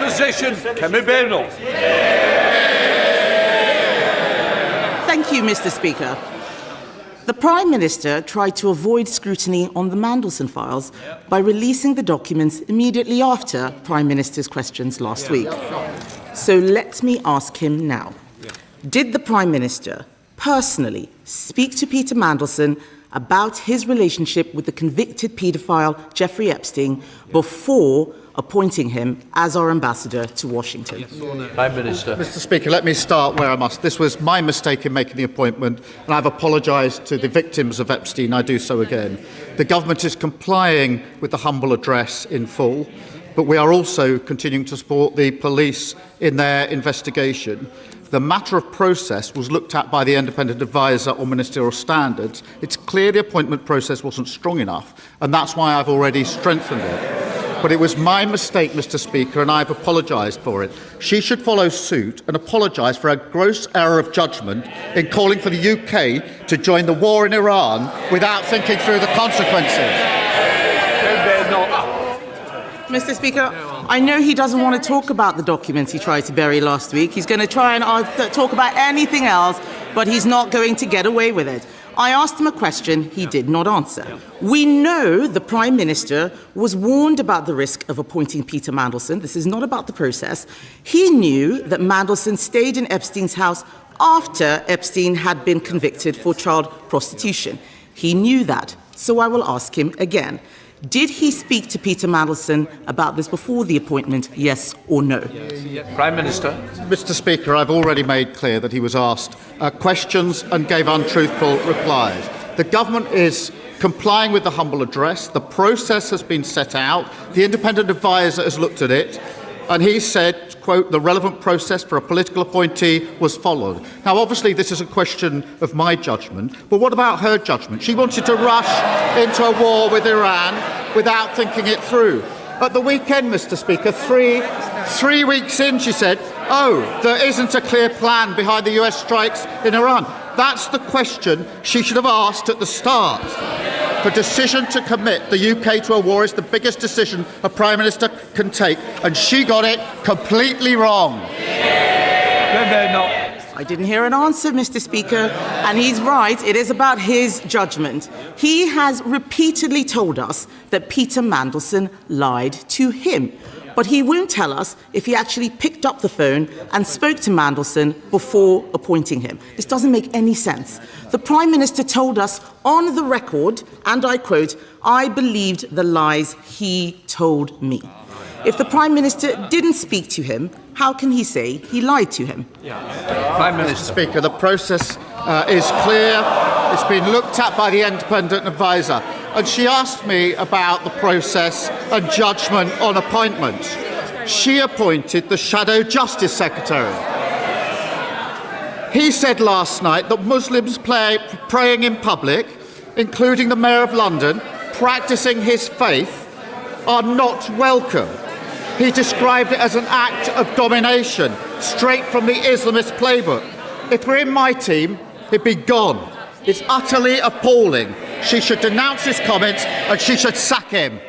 Opposition, Kemi Badenoch. Thank you, Mr. Speaker. The Prime Minister tried to avoid scrutiny on the Mandelson files by releasing the documents immediately after Prime Minister's questions last week. So let me ask him now. Did the Prime Minister personally speak to Peter Mandelson about his relationship with the convicted paedophile Jeffrey Epstein before appointing him as our ambassador to Washington? Prime Minister. Mr. Speaker, let me start where I must. This was my mistake in making the appointment, and I've apologised to the victims of Epstein. I do so again. The government is complying with the humble address in full, but we are also continuing to support the police in their investigation. The matter of process was looked at by the independent advisor on ministerial standards. It's clear the appointment process wasn't strong enough, and that's why I've already strengthened it. But it was my mistake, Mr. Speaker, and I've apologised for it. She should follow suit and apologise for a gross error of judgment in calling for the UK to join the war in Iran without thinking through the consequences. Mr. Speaker, I know he doesn't want to talk about the documents he tried to bury last week. He's going to try and talk about anything else, but he's not going to get away with it. I asked him a question he did not answer. We know the Prime Minister was warned about the risk of appointing Peter Mandelson. This is not about the process. He knew that Mandelson stayed in Epstein's house after Epstein had been convicted for child prostitution. He knew that. So I will ask him again. Did he speak to Peter Mandelson about this before the appointment, yes or no? Prime Minister. Mr. Speaker, I've already made clear that he was asked questions and gave untruthful replies. The government is complying with the humble address. The process has been set out. The independent advisor has looked at it, and he said, quote, the relevant process for a political appointee was followed. Now, obviously, this is a question of my judgment, but what about her judgment? She wanted to rush into a war with Iran without thinking it through. At the weekend, Mr. Speaker, three weeks in, she said, oh, there isn't a clear plan behind the US strikes in Iran. That's the question she should have asked at the start. The decision to commit the UK to a war is the biggest decision a Prime Minister can take, and she got it completely wrong. I didn't hear an answer, Mr. Speaker, and he's right, it is about his judgment. He has repeatedly told us that Peter Mandelson lied to him, but he won't tell us if he actually picked up the phone and spoke to Mandelson before appointing him. This doesn't make any sense. The Prime Minister told us on the record, and I quote, I believed the lies he told me. If the Prime Minister didn't speak to him, how can he say he lied to him? Prime Minister. Speaker, the process is clear. It's been looked at by the independent advisor. And she asked me about the process and judgment on appointments. She appointed the Shadow Justice Secretary. He said last night that Muslims praying in public, including the Mayor of London, practising his faith, are not welcome. He described it as an act of domination, straight from the Islamist playbook. If we're in my team, he'd be gone. It's utterly appalling. She should denounce his comments and she should sack him.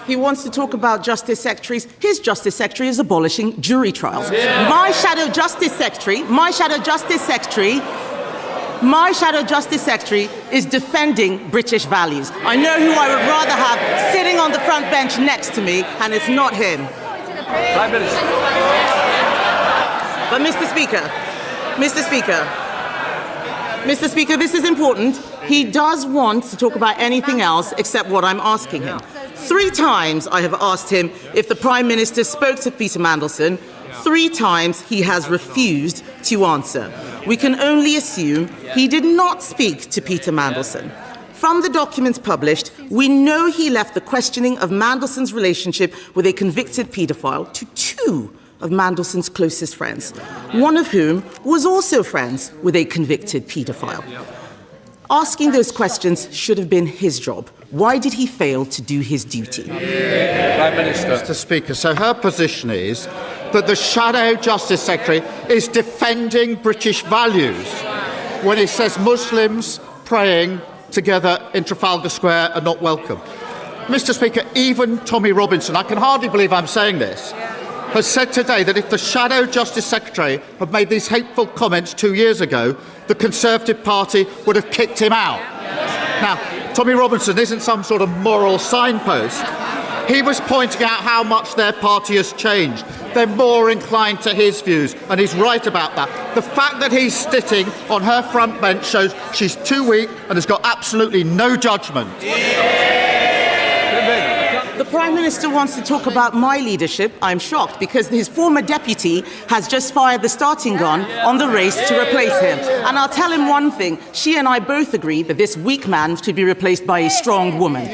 He wants to talk about justice secretaries. His justice secretary is abolishing jury trials. My shadow justice secretary is defending British values. I know who I would rather have sitting on the front bench next to me, and it's not him. Prime Minister. But Mr. Speaker, this is important. He does want to talk about anything else except what I'm asking him. 3 times I have asked him if the Prime Minister spoke to Peter Mandelson. 3 times he has refused to answer. We can only assume he did not speak to Peter Mandelson. From the documents published, we know he left the questioning of Mandelson's relationship with a convicted paedophile to 2 of Mandelson's closest friends, one of whom was also friends with a convicted paedophile. Asking those questions should have been his job. Why did he fail to do his duty? Prime Minister. Mr. Speaker, so her position is that the Shadow Justice Secretary is defending British values when he says Muslims praying together in Trafalgar Square are not welcome. Mr. Speaker, even Tommy Robinson, I can hardly believe I'm saying this, has said today that if the Shadow Justice Secretary had made these hateful comments 2 years ago, the Conservative Party would have kicked him out. Now, Tommy Robinson isn't some sort of moral signpost. He was pointing out how much their party has changed. They're more inclined to his views, and he's right about that. The fact that he's sitting on her front bench shows she's too weak and has got absolutely no judgment. The Prime Minister wants to talk about my leadership. I'm shocked because his former deputy has just fired the starting gun on the race to replace him. And I'll tell him one thing. She and I both agree that this weak man should be replaced by a strong woman.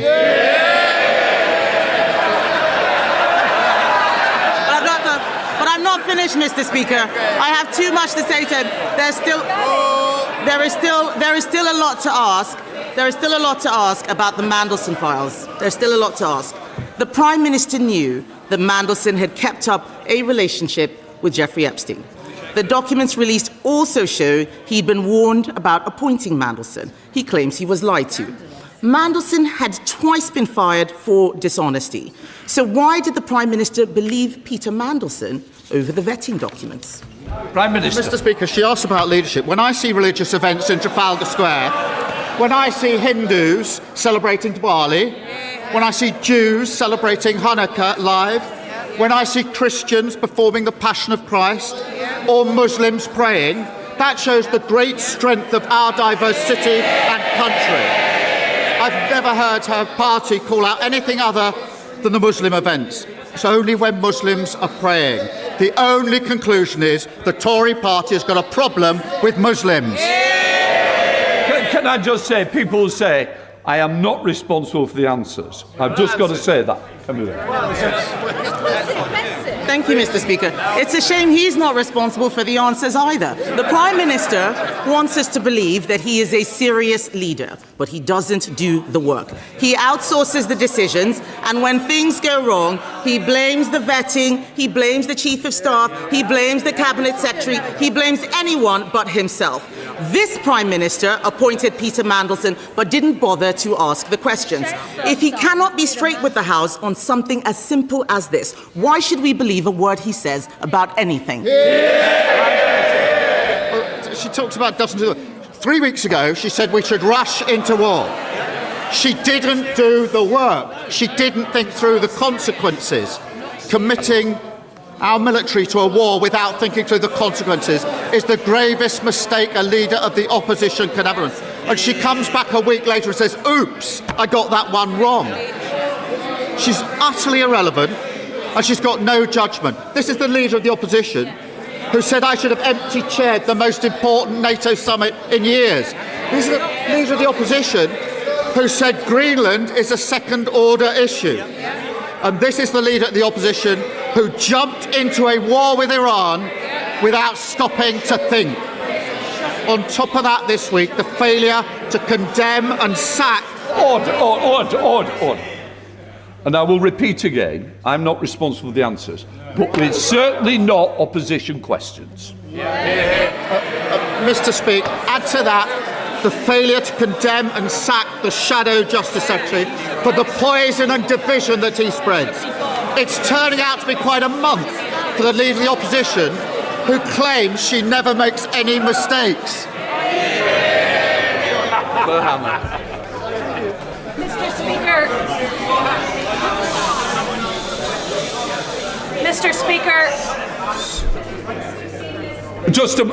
But I'm not finished, Mr. Speaker. I have too much to say to him. There is still a lot to ask. There is still a lot to ask about the Mandelson files. There's still a lot to ask. The Prime Minister knew that Mandelson had kept up a relationship with Jeffrey Epstein. The documents released also show he'd been warned about appointing Mandelson. He claims he was lied to. Mandelson had twice been fired for dishonesty. So why did the Prime Minister believe Peter Mandelson over the vetting documents? Prime Minister. Mr. Speaker, she asked about leadership. When I see religious events in Trafalgar Square, when I see Hindus celebrating Diwali, when I see Jews celebrating Hanukkah live, when I see Christians performing the Passion of Christ, or Muslims praying, that shows the great strength of our diverse city and country. I've never heard her party call out anything other than the Muslim events. It's only when Muslims are praying. The only conclusion is the Tory party has got a problem with Muslims. Can I just say, people say, I am not responsible for the answers. I've just got to say that. Come here. Thank you, Mr. Speaker. It's a shame he's not responsible for the answers either. The Prime Minister wants us to believe that he is a serious leader, but he doesn't do the work. He outsources the decisions, and when things go wrong, he blames the vetting, he blames the Chief of Staff, he blames the Cabinet Secretary, he blames anyone but himself. This Prime Minister appointed Peter Mandelson, but didn't bother to ask the questions. If he cannot be straight with the House on something as simple as this, why should we believe a word he says about anything? She talks about doesn't do it. 3 weeks ago, she said we should rush into war. She didn't do the work. She didn't think through the consequences. Committing our military to a war without thinking through the consequences is the gravest mistake a leader of the opposition can ever. And she comes back a week later and says, oops, I got that one wrong. She's utterly irrelevant and she's got no judgment. This is the leader of the opposition who said I should have empty-chaired the most important NATO summit in years. This is the leader of the opposition who said Greenland is a second-order issue. And this is the leader of the opposition who jumped into a war with Iran without stopping to think. On top of that this week, the failure to condemn and sack... Order. And I will repeat again, I'm not responsible for the answers, but it's certainly not opposition questions. Mr. Speaker, add to that the failure to condemn and sack the Shadow Justice Secretary for the poison and division that he spreads. It's turning out to be quite a month for the leader of the opposition who claims she never makes any mistakes. Mr. Speaker. Just a